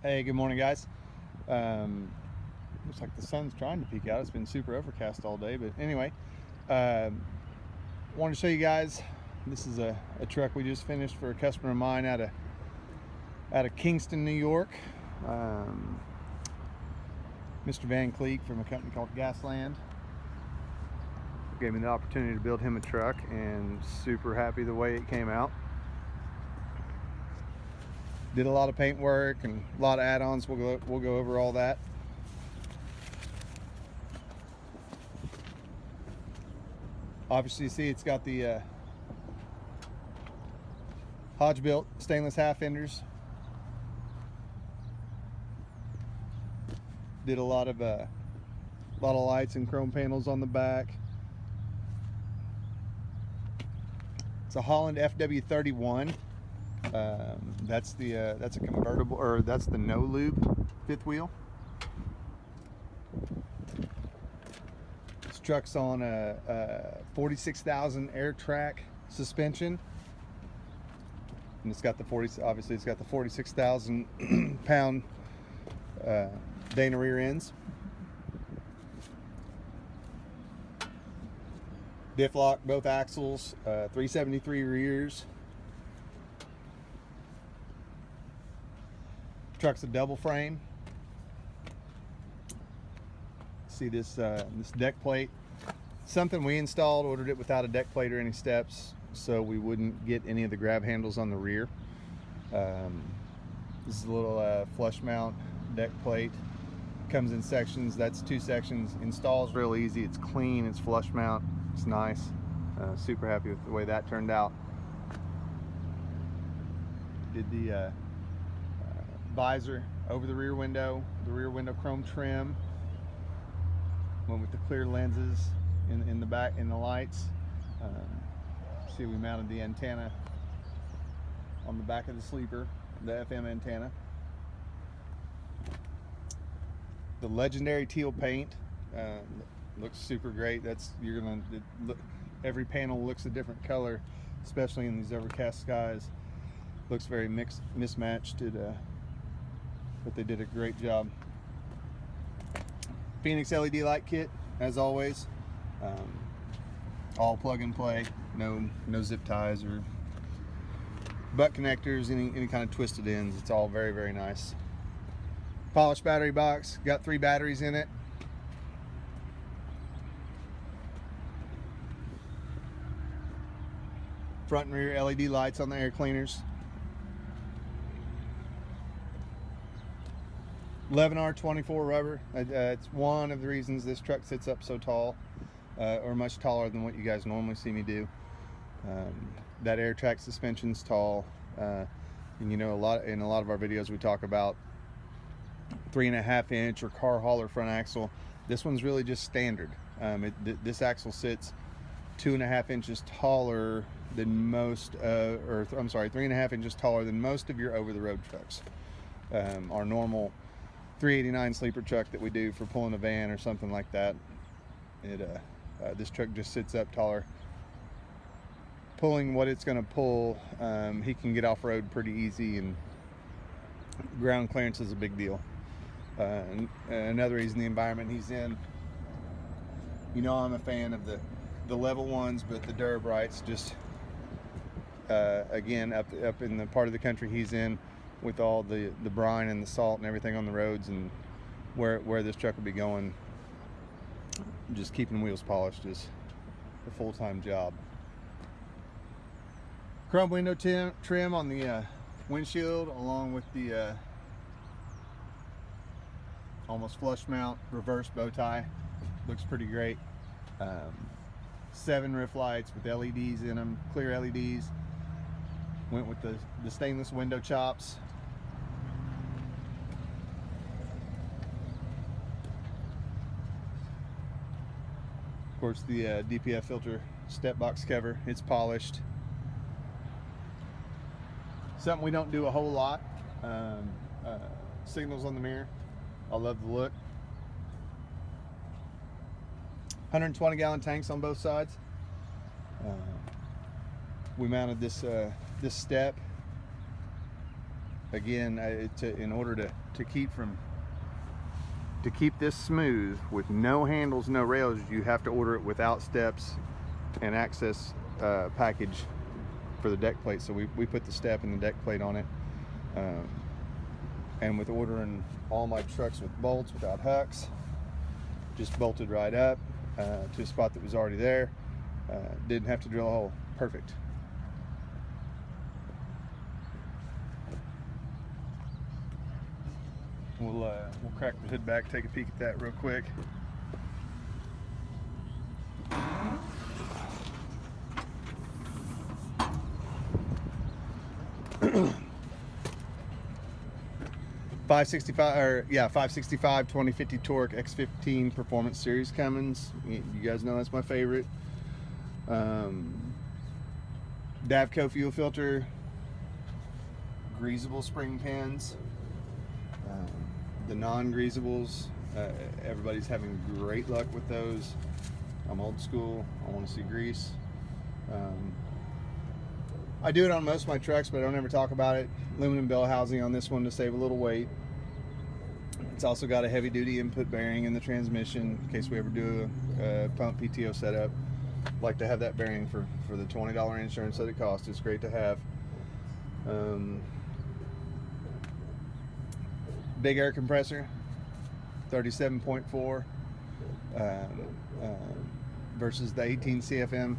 Hey, good morning, guys. Looks like the sun's trying to peek out. It's been super overcast all day, but anyway, wanted to show you guys. This is a truck we just finished for a customer of mine out of Kingston, New York. Mr. Van Cleek from a company called Gasland gave me the opportunity to build him a truck, and super happy the way it came out. Did a lot of paint work and a lot of add-ons. We'll go over all that. Obviously, you see it's got the Peterbilt stainless half fenders. Did a lot of lights and chrome panels on the back. It's a Holland FW31. That's a convertible, or that's the no lube fifth wheel. This truck's on a 46,000 air track suspension, and it's got the obviously it's got the 46,000 pound Dana rear ends. Diff lock both axles, 373 rears. Truck's a double frame. See this deck plate, something we installed, ordered it without a deck plate or any steps, so we wouldn't get any of the grab handles on the rear. This is a little flush mount deck plate. Comes in sections. That's 2 sections. Installs real easy. It's clean. It's flush mount. It's nice. Super happy with the way that turned out. Did the visor over the rear window chrome trim. Went with the clear lenses in the back, in the lights. See, we mounted the antenna on the back of the sleeper, the FM antenna. The legendary teal paint looks super great. Every panel looks a different color, especially in these overcast skies. Looks very mismatched. But they did a great job. Phoenix LED light kit, as always. All plug and play. No zip ties or butt connectors, any kind of twisted ends. It's all very, very nice. Polished battery box. Got 3 batteries in it. Front and rear LED lights on the air cleaners. 11R24 rubber. It's one of the reasons this truck sits up so tall, or much taller than what you guys normally see me do. That air track suspension's tall, and you know, in a lot of our videos we talk about 3.5 inch or car hauler front axle. This one's really just standard. This axle sits 2.5 inches taller than most, 3.5 inches taller than most of your over-the-road trucks. Our normal 389 sleeper truck that we do for pulling a van or something like that, this truck just sits up taller. Pulling what it's going to pull, he can get off-road pretty easy, and ground clearance is a big deal. Another reason, the environment he's in. You know, I'm a fan of the level ones, but the Durb Rights, just again, up in the part of the country he's in, with all the brine and the salt and everything on the roads, and where this truck will be going, just keeping wheels polished is a full-time job. Chrome window trim on the windshield, along with the almost flush mount reverse bow tie. Looks pretty great. 7 roof lights with LEDs in them, clear LEDs. Went with the stainless window chops. Of course, the DPF filter step box cover, it's polished. Something we don't do a whole lot. Signals on the mirror. I love the look. 120 gallon tanks on both sides. We mounted this step again, in order to keep this smooth with no handles, no rails, you have to order it without steps and access package for the deck plate. So we put the step and the deck plate on it. And with ordering all my trucks with bolts without hooks, just bolted right up to a spot that was already there. Didn't have to drill a hole. Perfect. We'll crack the hood back, take a peek at that real quick. 565 2050 torque X15 Performance Series Cummins. You guys know that's my favorite. Davco fuel filter, greasable spring pins. The non-greasables, everybody's having great luck with those. I'm old school. I want to see grease. I do it on most of my trucks, but I don't ever talk about it. Aluminum bell housing on this one to save a little weight. It's also got a heavy duty input bearing in the transmission in case we ever do a pump PTO setup. Like to have that bearing for the $20 insurance that it costs. It's great to have. Big air compressor, 37.4 versus the 18 CFM.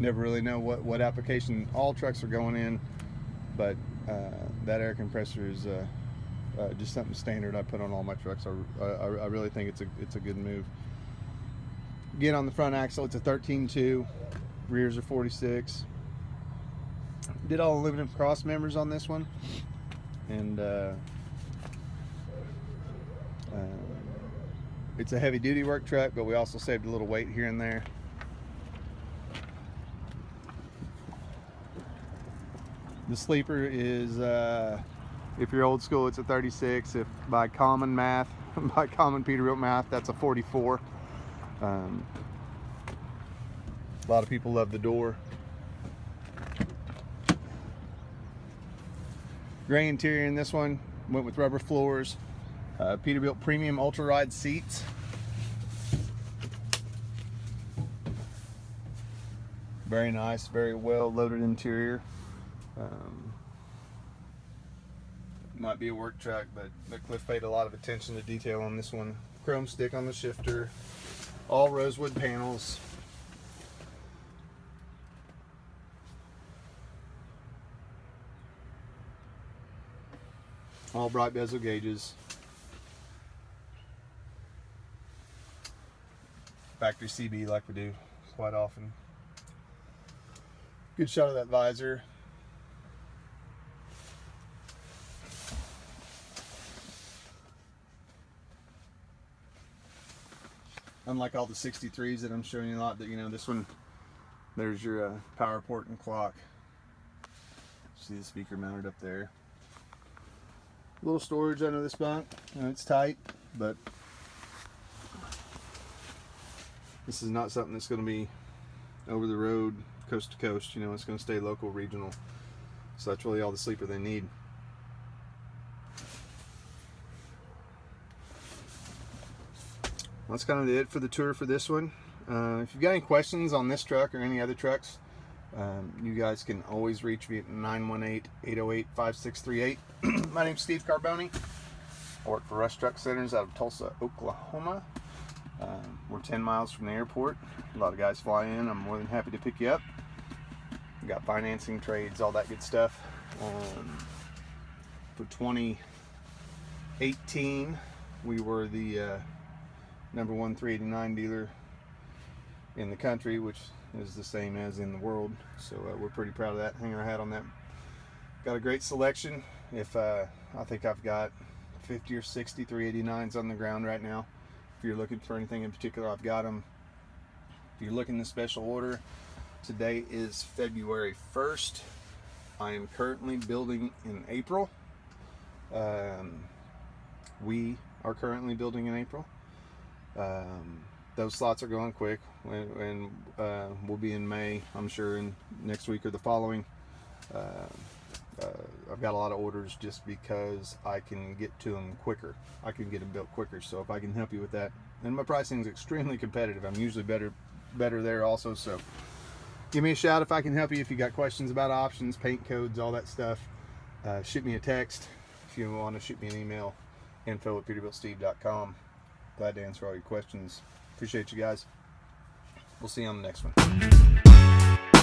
Never really know what application all trucks are going in, but that air compressor is just something standard I put on all my trucks. I really think it's a good move. Again, on the front axle, it's a 13.2, rears are 46. Did all aluminum cross members on this one, and it's a heavy duty work truck, but we also saved a little weight here and there. The sleeper is, if you're old school, it's a 36. If by common math, by common Peterbilt math, that's a 44. A lot of people love the door. Gray interior in this one, went with rubber floors. Peterbilt premium ultra ride seats. Very nice, very well loaded interior. Might be a work truck, but Cliff paid a lot of attention to detail on this one. Chrome stick on the shifter, all rosewood panels. All bright bezel gauges. Factory CB like we do quite often. Good shot of that visor. Unlike all the 63s that I'm showing you a lot, that this one, there's your power port and clock. See the speaker mounted up there. A little storage under this bunk. It's tight, but this is not something that's going to be over the road, coast to coast. It's going to stay local, regional. So that's really all the sleeper they need. That's kind of it for the tour for this one. If you've got any questions on this truck or any other trucks, you guys can always reach me at 918-808-5638. My name's Steve Carboni. I work for Rush Truck Centers out of Tulsa, Oklahoma. We're 10 miles from the airport. A lot of guys fly in. I'm more than happy to pick you up. We've got financing, trades, all that good stuff. For 2018, we were the #1 389 dealer in the country, which is the same as in the world. So we're pretty proud of that. Hang our hat on that. Got a great selection. I think I've got 50 or 60 389s on the ground right now. If you're looking for anything in particular, I've got them. If you're looking to special order, today is February 1st. I am currently building in April. We are currently building in April. Those slots are going quick, and we'll be in May, I'm sure, in next week or the following. I've got a lot of orders just because I can get to them quicker. I can get them built quicker. So if I can help you with that, and my pricing is extremely competitive. I'm usually better there also. So give me a shout if I can help you. If you got questions about options, paint codes, all that stuff, shoot me a text. If you want to shoot me an email, info@peterbiltsteve.com. Glad to answer all your questions. Appreciate you guys. We'll see you on the next one.